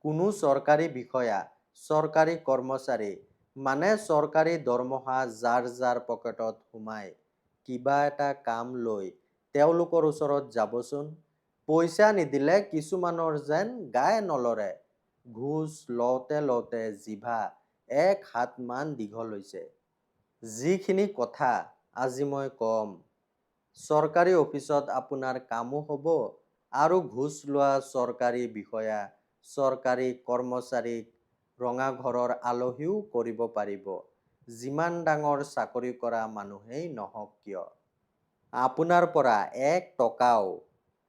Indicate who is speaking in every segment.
Speaker 1: কোনো চৰকাৰী বিষয়া, চৰকাৰী কৰ্মচাৰী মানে চৰকাৰী দৰমহা যাৰ পকেটত সোমায় কিবা এটা কাম লৈ তেওঁলোকৰ ওচৰত যাবচোন। পইচা নিদিলে কিছুমানৰ যেন গায়ে নলৰে। ঘোচ লওঁতে জিভা 1 হাতমান দীঘল হৈছে। যিখিনি কথা আজি মই ক'ম, চৰকাৰী অফিচত আপোনাৰ কামো হ'ব আৰু ঘোচ লোৱা চৰকাৰী বিষয়া, চৰকাৰী কৰ্মচাৰীক ৰঙা ঘৰৰ আলহীও কৰিব পাৰিব, যিমান ডাঙৰ চাকৰি কৰা মানুহেই নহওক কিয়। আপোনাৰ পৰা 1 টকাও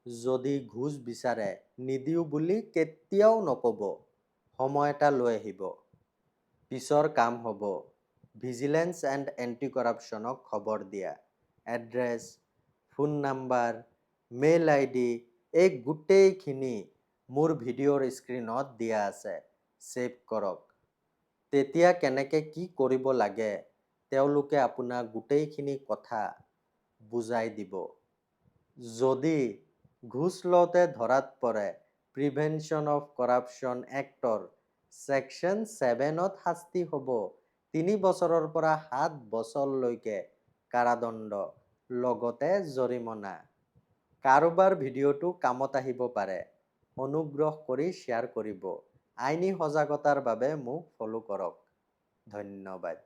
Speaker 1: যদি ঘোচ বিচাৰে নিদিওঁ বুলি কেতিয়াও নক'ব। সময় এটা লৈ আহিব, পিছৰ কাম হ'ব। ভিজিলেন্স এণ্ড এণ্টি কৰাপশ্যনক খবৰ দিয়া। Address, phone number, mail ID এই গোটেইখিনি মোৰ ভিডিঅ'ৰ স্ক্ৰীনত দিয়া আছে, ছেভ কৰক। তেতিয়া কেনেকৈ কি কৰিব লাগে তেওঁলোকে আপোনাক গোটেইখিনি কথা বুজাই দিব। যদি ঘোচ লওঁতে ধৰাত পৰে, prevention of corruption act section 7ত শাস্তি হ'ব 3 বছৰৰ পৰা 7 বছৰলৈকে কাৰাদণ্ড, লগতে জৰিমনা। কাৰোবাৰ ভিডিঅ'টো কামত আহিব পাৰে। অনুগ্ৰহ কৰি শ্বেয়াৰ কৰিব। আইনী সজাগতাৰ বাবে মোক ফ'ল' কৰক। ধন্যবাদ।